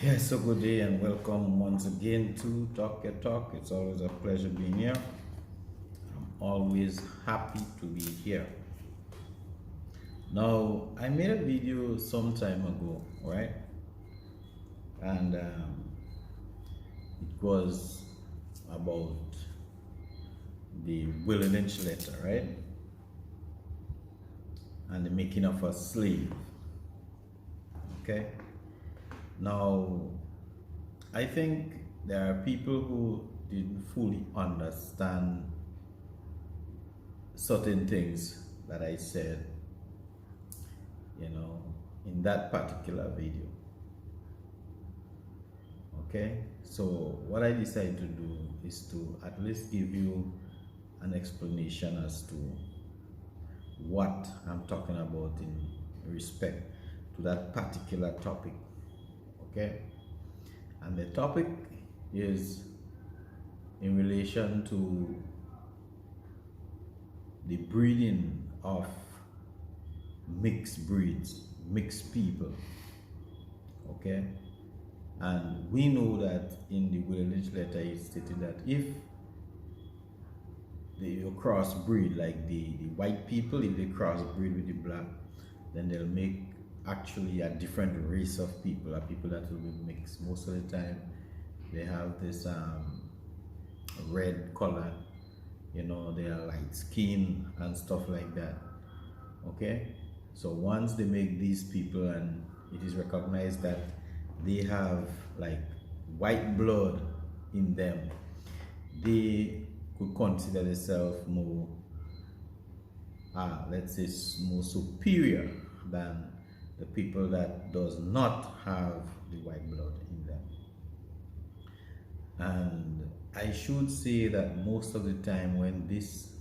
Yes, so good day and welcome once again to Talk Your Talk. It's always a pleasure being here. I'm always happy to be here. Now, I made a video some time ago, right? And it was about the Willie Lynch letter, right? And the making of a slave. Okay? Now, I think there are people who didn't fully understand certain things that I said, in that particular video. Okay, so what I decided to do is to at least give you an explanation as to what I'm talking about in respect to that particular topic. Okay, and the topic is in relation to the breeding of mixed breeds, mixed people. Okay, and we know that in the Willie Lynch letter it stated that if they crossbreed, like the white people, if they crossbreed with the black, then they'll make actually a different race of people, people that will be mixed. Most of the time they have this red color, they are light skin and stuff like that. Okay, so once they make these people and it is recognized that they have like white blood in them, they could consider themselves more let's say more superior than the people that does not have the white blood in them. And I should say that most of the time when this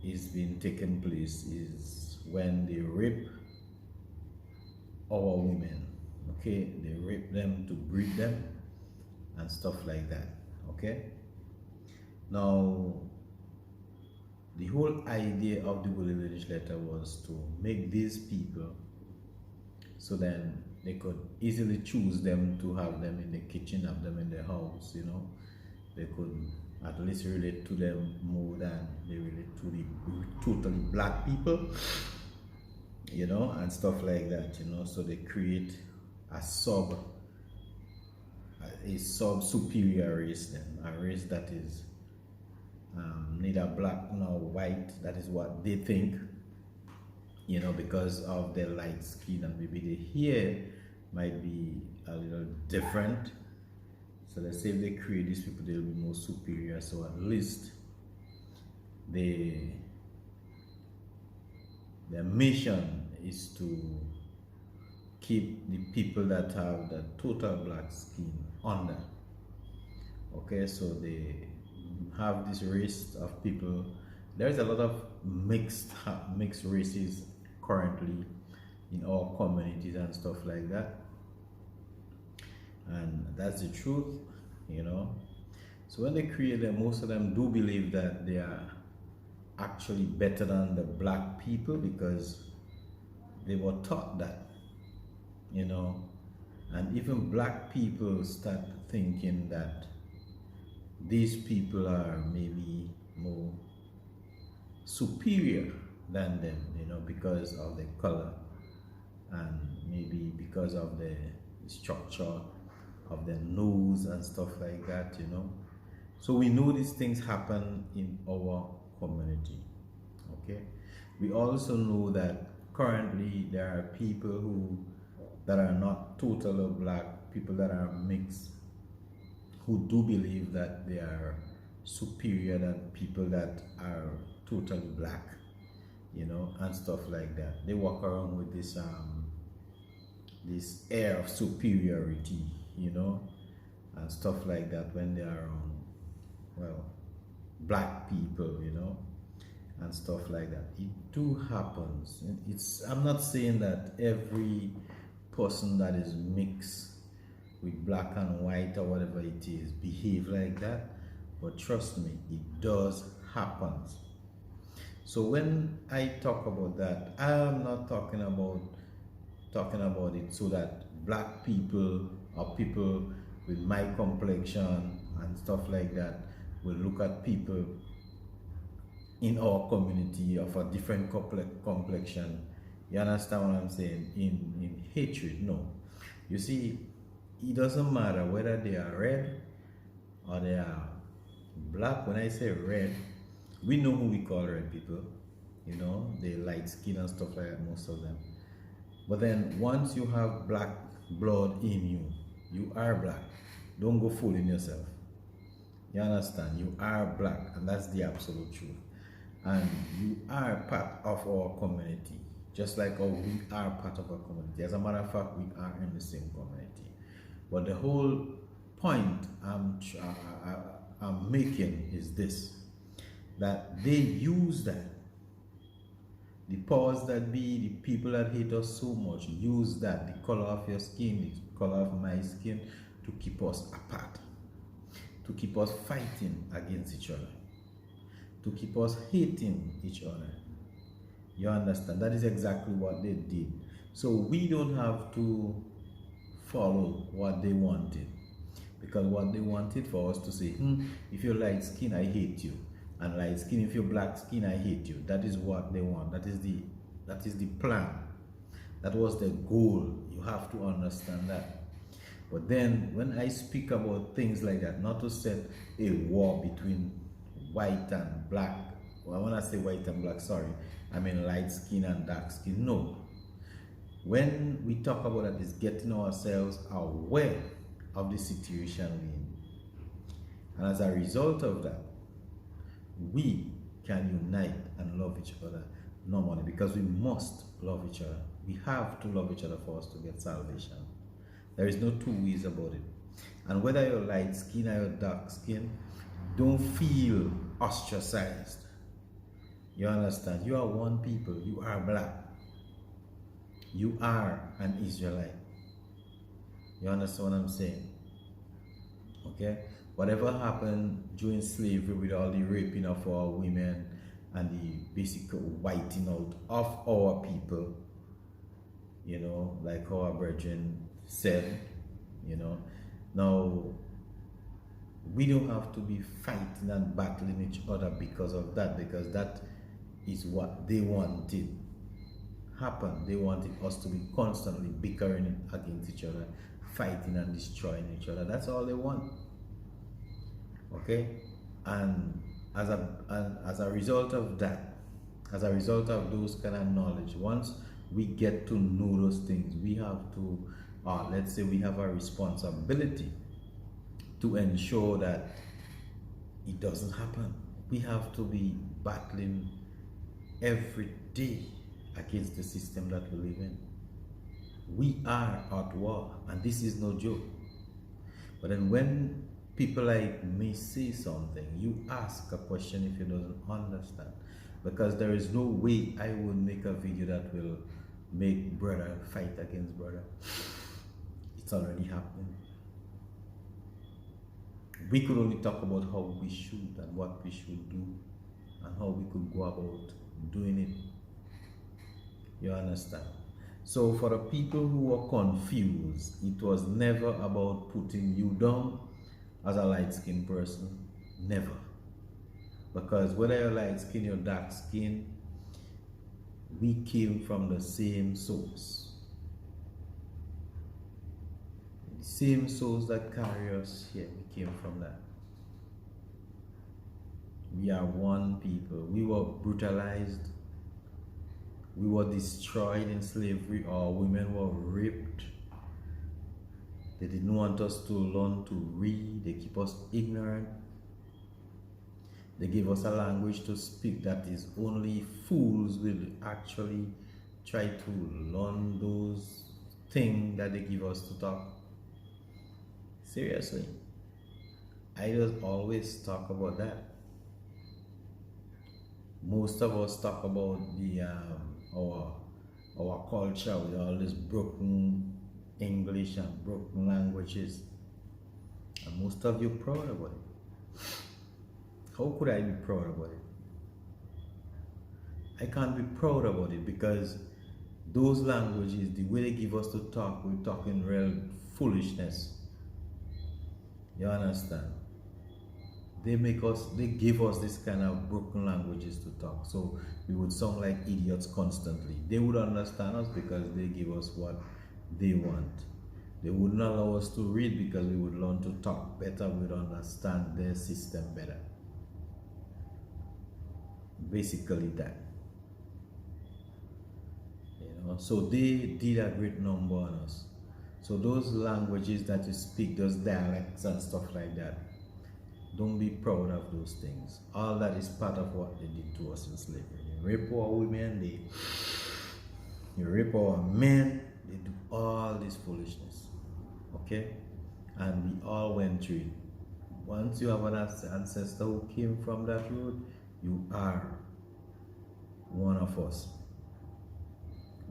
is being taken place is when they rape our women. Okay, they rape them to breed them and stuff like that. Okay, now the whole idea of the Willie Lynch letter was to make these people so then they could easily choose them to have them in the kitchen, have them in the house. They could at least relate to them more than they relate to the totally black people, and stuff like that. So they create a sub superior race, then a race that is neither black nor white. That is what they think, because of their light skin, and maybe the hair might be a little different. So let's say if they create these people, they'll be more superior. So at least their mission is to keep the people that have the total black skin under. Okay, so they have this race of people. There's a lot of mixed races currently in our communities and stuff like that, and that's the truth. So when they create them, most of them do believe that they are actually better than the black people because they were taught that, and even black people start thinking that these people are maybe more superior than them, because of the color and maybe because of the structure of the nose and stuff like that. So we know these things happen in our community. Okay, we also know that currently there are people that are not totally black, people that are mixed, who do believe that they are superior than people that are totally black, and stuff like that. They walk around with this this air of superiority, and stuff like that when they are around, black people, and stuff like that. It do happens. I'm not saying that every person that is mixed with black and white or whatever it is behave like that, but trust me, it does happen. So when I talk about that, I am not talking about it so that black people or people with my complexion and stuff like that will look at people in our community of a different complexion. You understand what I'm saying? In hatred, no. You see, it doesn't matter whether they are red or they are black. When I say red, we know who we call red people. You know, they light skin and stuff like that, most of them. But then once you have black blood in you, you are black. Don't go fooling yourself. You understand? You are black, and that's the absolute truth. And you are part of our community, just like how we are part of our community. As a matter of fact, we are in the same community. But the whole point I'm making is this, that they use that. The powers that be, the people that hate us so much, use that, the color of your skin, the color of my skin, to keep us apart, to keep us fighting against each other, to keep us hating each other. You understand? That is exactly what they did. So we don't have to follow what they wanted, because what they wanted for us to say, if you're light skin, I hate you, and light skin, if you're black skin, I hate you. That is what they want. That is the plan. That was the goal. You have to understand that. But then when I speak about things like that, not to set a war between white and black, well, when I say white and black, sorry, I mean light skin and dark skin. No. When we talk about that, is getting ourselves aware of the situation we're in. And as a result of that, we can unite and love each other normally, because we must love each other. We have to love each other for us to get salvation. There is no two ways about it. And whether you're light skin or you're dark skin, don't feel ostracized. You understand? You are one people. You are black. You are an Israelite. You understand what I'm saying? Okay? Whatever happened during slavery with all the raping of our women and the basic whiting out of our people, you know, like our brethren said, you know, now we don't have to be fighting and battling each other because of that, because that is what they wanted happen. They wanted us to be constantly bickering against each other, fighting and destroying each other. That's all they want. Okay? And as a result of that, as a result of those kind of knowledge, once we get to know those things, we have to, let's say we have a responsibility to ensure that it doesn't happen. We have to be battling every day against the system that we live in. We are at war, and this is no joke. But then when people like me say something, you ask a question if you don't understand, because there is no way I will make a video that will make brother fight against brother. It's already happening. We could only talk about how we should and what we should do and how we could go about doing it. You understand? So for the people who are confused, it was never about putting you down as a light-skinned person. Never. Because whether you're light-skinned or dark-skinned, we came from the same source. The same source that carry us here, we came from that. We are one people. We were brutalized. We were destroyed in slavery. Our women were raped. They didn't want us to learn to read. They keep us ignorant. They give us a language to speak that is only fools will actually try to learn those things that they give us to talk. Seriously. I just always talk about that. Most of us talk about the our culture with all this broken English and broken languages, and most of you proud about it. How could I be proud about it? I can't be proud about it because Those languages, the way they give us to talk, we're talking real foolishness. You understand? They give us this kind of broken languages to talk. So we would sound like idiots constantly. They would understand us because they give us what they want. They wouldn't allow us to read because we would learn to talk better, we would understand their system better. Basically that. So they did a great number on us. So those languages that you speak, those dialects and stuff like that, don't be proud of those things. All that is part of what they did to us in slavery. They rape our women, they rape our men, they do all this foolishness. Okay? And we all went through it. Once you have an ancestor who came from that road, you are one of us.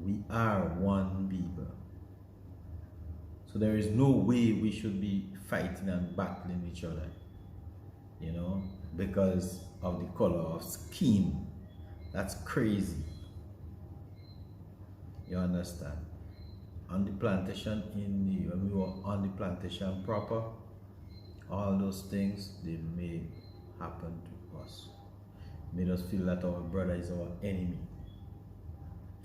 We are one people. So there is no way we should be fighting and battling each other, because of the color of skin. That's crazy. You understand? On the plantation, when we were on the plantation proper, all those things, they may happen to us. Made us feel that our brother is our enemy.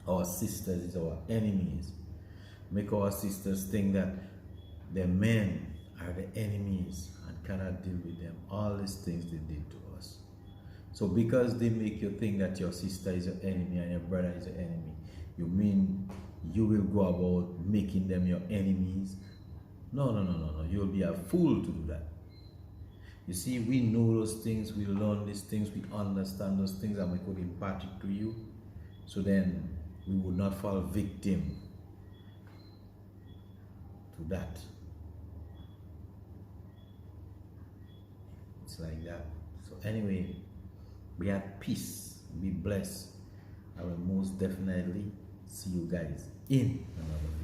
Our sisters is our enemies. Make our sisters think that the men are the enemies and cannot deal with them. All these things they did to us. So because they make you think that your sister is your enemy and your brother is your enemy, you mean you will go about making them your enemies? No. You'll be a fool to do that. You see, we know those things, we learn these things, we understand those things, and we could impart it to you. So then we would not fall victim to that. It's like that. So anyway, be at peace, be blessed. I will most definitely see you guys in another video.